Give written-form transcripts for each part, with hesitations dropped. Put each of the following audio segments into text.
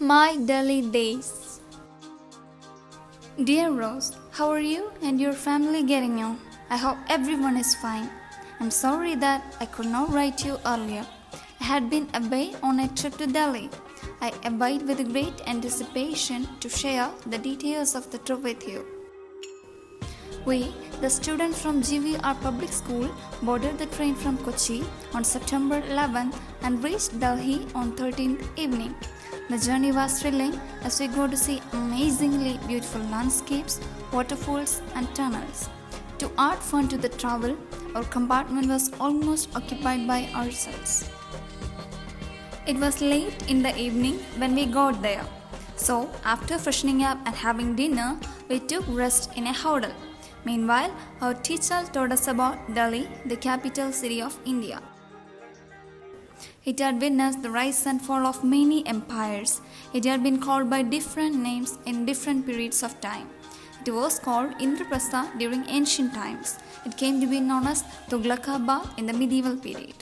My Delhi Days. Dear Rose, how are you and your family getting on? I hope everyone is fine. I'm sorry that I could not write you earlier. I had been away on a trip to Delhi. I await with great anticipation to share the details of the trip with you. We, the students from GVR Public School, boarded the train from Kochi on September 11th and reached Delhi on 13th evening. The journey was thrilling as we got to see amazingly beautiful landscapes, waterfalls, and tunnels. To add fun to the travel, our compartment was almost occupied by ourselves. It was late in the evening when we got there. So, after freshening up and having dinner, we took rest in a hotel. Meanwhile, our teacher told us about Delhi, the capital city of India. It had witnessed the rise and fall of many empires. It had been called by different names in different periods of time. It was called Indraprastha during ancient times. It came to be known as Tughlaqabad in the medieval period.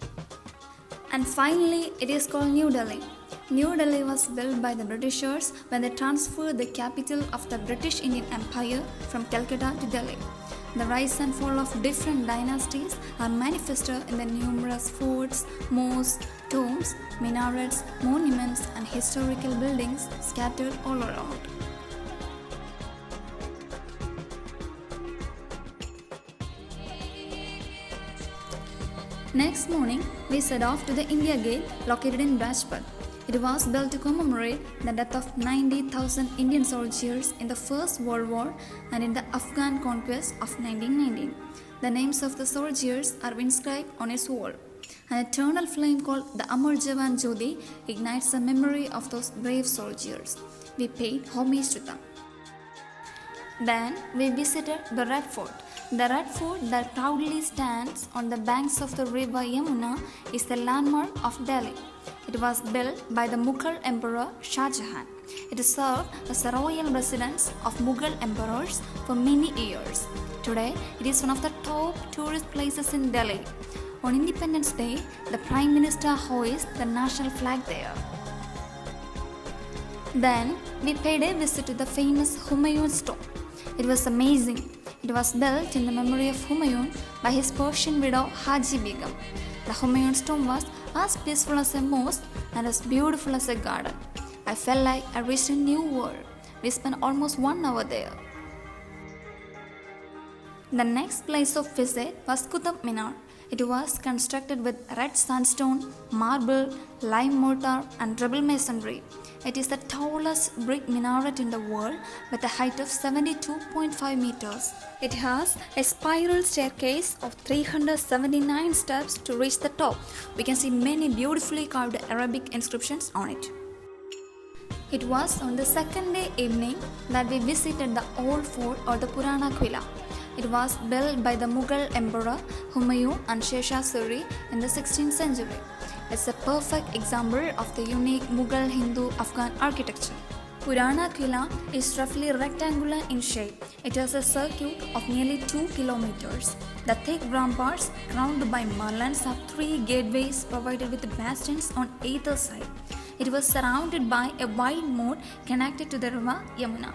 And finally, it is called New Delhi. New Delhi was built by the Britishers when they transferred the capital of the British Indian Empire from Calcutta to Delhi. The rise and fall of different dynasties are manifested in the numerous forts, mosques, tombs, minarets, monuments, and historical buildings scattered all around. Next morning, we set off to the India Gate located in Rajpath. It was built to commemorate the death of 90,000 Indian soldiers in the First World War and in the Afghan conquest of 1919. The names of the soldiers are inscribed on its wall. An eternal flame called the Amar Jawan Jyothi ignites the memory of those brave soldiers. We paid homage to them. Then we visited the Red Fort. The Red Fort that proudly stands on the banks of the river Yamuna is the landmark of Delhi. It was built by the Mughal Emperor Shah Jahan. It served as the royal residence of Mughal emperors for many years. Today, it is one of the top tourist places in Delhi. On Independence Day, the Prime Minister hoists the national flag there. Then, we paid a visit to the famous Humayun's tomb. It was amazing. It was built in the memory of Humayun by his Persian widow Haji Begum. The Humayun's tomb was as peaceful as a mosque and as beautiful as a garden. I felt like I reached a new world. We spent almost 1 hour there. The next place of visit was Qutub Minar. It was constructed with red sandstone, marble, lime mortar, and rebel masonry. It is the tallest brick minaret in the world with a height of 72.5 meters. It has a spiral staircase of 379 steps to reach the top. We can see many beautifully carved Arabic inscriptions on it. It was on the second day evening that we visited the old fort or the Purana Quilla. It was built by the Mughal Emperor Humayun and Sher Suri in the 16th century. It's a perfect example of the unique Mughal Hindu-Afghan architecture. Purana Quilla is roughly rectangular in shape. It has a circuit of nearly 2 kilometers. The thick ramparts, crowned by merlons, have 3 gateways provided with bastions on either side. It was surrounded by a wide moat connected to the river Yamuna.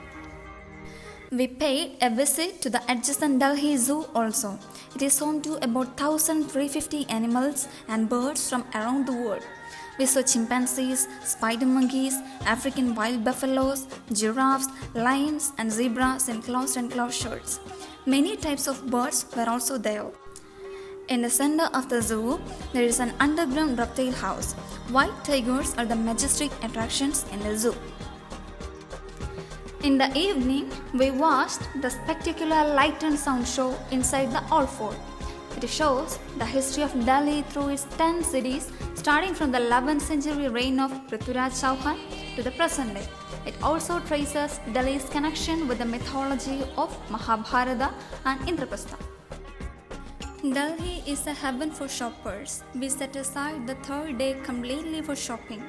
We paid a visit to the adjacent Delhi Zoo also. It is home to about 1,350 animals and birds from around the world. We saw chimpanzees, spider monkeys, African wild buffaloes, giraffes, lions, and zebras in closed and closed shirts. Many types of birds were also there. In the center of the zoo, there is an underground reptile house. White tigers are the majestic attractions in the zoo. In the evening, we watched the spectacular light and sound show inside the Old Fort. It shows the history of Delhi through its 10 cities, starting from the 11th century reign of Prithviraj Chauhan to the present day. It also traces Delhi's connection with the mythology of Mahabharata and Indraprastha. Delhi is a heaven for shoppers. We set aside the third day completely for shopping.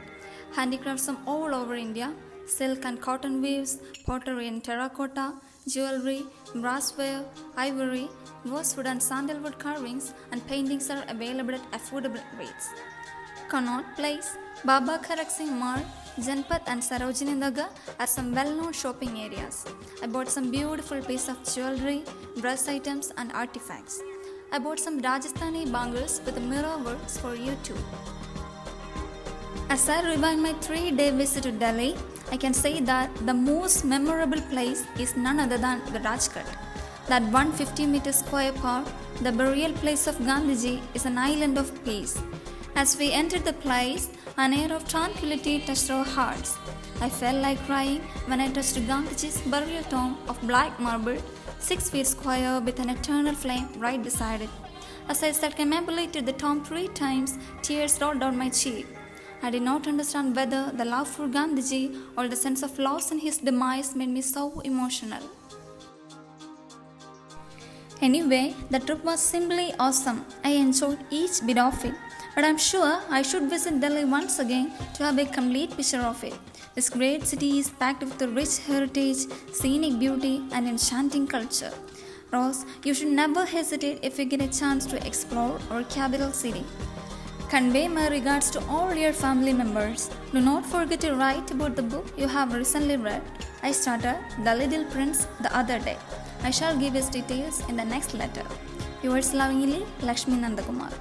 Handicrafts from all over India, silk and cotton weaves, pottery and terracotta, jewelry, brassware, ivory, rosewood and sandalwood carvings and paintings are available at affordable rates. Connaught Place, Baba Kharak Singh Mall, Janpat and Sarojini Nagar are some well-known shopping areas. I bought some beautiful piece of jewelry, dress items and artifacts. I bought some Rajasthani bangles with mirror works for you too. As I rewind my 3-day visit to Delhi, I can say that the most memorable place is none other than the Rajghat. That 150-meter square park, the burial place of Gandhiji, is an island of peace. As we entered the place, an air of tranquility touched our hearts. I felt like crying when I touched Gandhiji's burial tomb of black marble, 6 feet square with an eternal flame right beside it. As I circumambulated the tomb 3 times, tears rolled down my cheek. I did not understand whether the love for Gandhiji or the sense of loss in his demise made me so emotional. Anyway, the trip was simply awesome. I enjoyed each bit of it. But I'm sure I should visit Delhi once again to have a complete picture of it. This great city is packed with a rich heritage, scenic beauty, and enchanting culture. Ross, you should never hesitate if you get a chance to explore our capital city. Convey my regards to all your family members. Do not forget to write about the book you have recently read. I started The Little Prince the other day. I shall give his details in the next letter. Yours lovingly, Lakshmi Nandakumar.